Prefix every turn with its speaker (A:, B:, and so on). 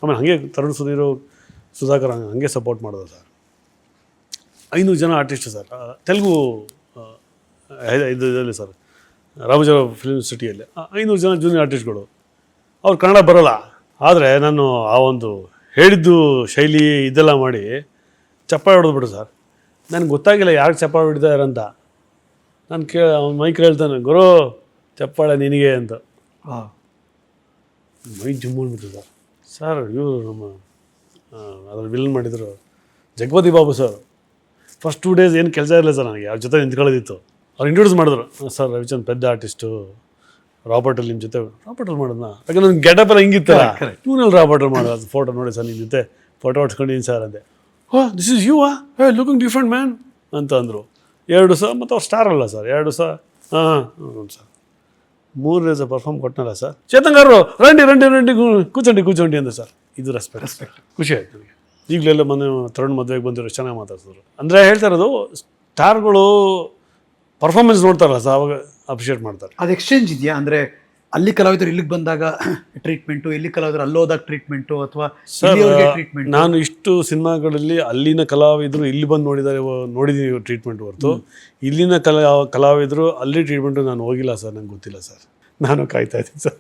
A: ಆಮೇಲೆ ಹಾಗೆ ತರುಣ್ ಸುಧೀರು ಸುಧಾಕರ್ ಹಾಗೆ ಸಪೋರ್ಟ್ ಮಾಡೋದು ಸರ್. 500 ಜನ ಆರ್ಟಿಸ್ಟು ಸರ್. ತೆಲುಗು ಇದರಲ್ಲಿ ಸರ್, ರಾಮೋಜಿರಾವ್ ಫಿಲ್ಮ್ ಸಿಟಿಯಲ್ಲಿ 500 ಜನ ಜೂನಿಯರ್ ಆರ್ಟಿಸ್ಟ್ಗಳು. ಅವ್ರು ಕನ್ನಡ ಬರೋಲ್ಲ, ಆದರೆ ನಾನು ಆ ಒಂದು ಹೇಳಿದ್ದು ಶೈಲಿ ಇದೆಲ್ಲ ಮಾಡಿ ಚಪ್ಪಾಳೆ ಹೊಡೆದ್ಬಿಟ್ಟು ಸರ್. ನನಗೆ ಗೊತ್ತಾಗಿಲ್ಲ ಯಾರು ಚಪ್ಪಾಳೆ ಹೊಡಿತಾರಂತ. ನಾನು ಅವ್ನು ಮೈ ಕೇಳ್ತಾನೆ, ಗುರು ಚಪ್ಪಾಳೆ ನಿನಗೆ ಅಂತ. ಮೈ ಜುಮ್ಮು ಅಂದ್ಬಿಟ್ಟು ಸರ್. ಸರ್ ಇವರು ನಮ್ಮ ಅದ್ರಲ್ಲಿ ವಿಲನ್ ಮಾಡಿದರು Jagapathi Babu sir. First 2 days ಏನು ಕೆಲಸ ಇರಲಿಲ್ಲ ಸರ್ ನನಗೆ, ಅವ್ರ ಜೊತೆ ನಿಂತ್ಕೊಳ್ಳೋದಿತ್ತು. ಅವ್ರು ಇಂಟ್ರೊಡ್ಯೂಸ್ ಮಾಡಿದ್ರು, ಸರ್ ರವಿಚಂದ್ ಪೆದ್ದ ಆರ್ಟಿಸ್ಟು, ರಾಬರ್ಟಲ್ಲಿ ನಿಮ್ಮ ಜೊತೆ. ರಾಬರ್ಟಲ್ಲಿ ಮಾಡೋದನ್ನ ಯಾಕಂದ್ರೆ ನನ್ನ ಗೆಟಪ್ ಎಲ್ಲ ಹಿಂಗಿತ್ತಲ್ಲ, ಇವನಲ್ಲಿ ರಾಬರ್ಟಲ್ಲಿ ಮಾಡೋದು. ಅದು ಫೋಟೋ ನೋಡಿ ಸರ್, ನಿಮ್ಮ ಜೊತೆ ಫೋಟೋ ಹೊಡ್ಸ್ಕೊಂಡಿದ್ದೀನಿ ಸರ್ ಅಂದೆ. This is you looking different man ಅಂತ ಅಂದರು. 2 ಸಹ ಮತ್ತು ಅವ್ರು ಸ್ಟಾರ್ ಅಲ್ಲ ಸರ್, 2 ಸಹ. ಹ್ಞೂ ಸರ್. 3 ಡೇಸ್ ಪರ್ಫಾರ್ಮ್ ಕೊಟ್ಟನಲ್ಲ ಸರ್, ಚೇತನ್ಗಾರರು ರಂಡಿ ಕೂಚಂಡಿ ಅಂದೆ ಸರ್. ಇದು ರೆಸ್ಪೆಕ್ಟ್. ಖುಷಿ ಆಯ್ತು ನನಗೆ. ಈಗಲೆಲ್ಲ ಮೊನ್ನೆ ತರುಣ್ ಮದುವೆಗೆ ಬಂದಿರೋ ಚೆನ್ನಾಗಿ ಮಾತಾಡ್ತಿದ್ರು. ಅಂದರೆ ಹೇಳ್ತಾ ಇರೋದು, ಸ್ಟಾರ್ಗಳು ಪರ್ಫಾರ್ಮೆನ್ಸ್ ನೋಡ್ತಾರಲ್ಲ ಸರ್, ಅವಾಗ ಅಪ್ರಿಷಿಯೇಟ್ ಮಾಡ್ತಾರೆ.
B: ಅದು ಎಕ್ಸ್ಚೇಂಜ್ ಇದೆಯಾ? ಅಂದರೆ ಅಲ್ಲಿ ಕಲಾವಿದರು ಇಲ್ಲಿಗೆ ಬಂದಾಗ ಟ್ರೀಟ್ಮೆಂಟು, ಇಲ್ಲಿ ಕಲಾವಿದರು ಅಲ್ಲೋದಾಗ ಟ್ರೀಟ್ಮೆಂಟು, ಅಥವಾ ಟ್ರೀಟ್ಮೆಂಟ್?
A: ನಾನು ಇಷ್ಟು ಸಿನಿಮಾಗಳಲ್ಲಿ ಅಲ್ಲಿನ ಕಲಾವಿದರು ಇಲ್ಲಿ ಬಂದು ನೋಡಿದ್ದೀನಿ ಟ್ರೀಟ್ಮೆಂಟ್ ಹೊರತು ಇಲ್ಲಿನ ಕಲಾವಿದರು ಅಲ್ಲಿ ಟ್ರೀಟ್ಮೆಂಟು ನಾನು ಹೋಗಿಲ್ಲ ಸರ್. ನಂಗೆ ಗೊತ್ತಿಲ್ಲ ಸರ್, ನಾನು ಕಾಯ್ತಾ ಇದ್ದೀನಿ ಸರ್.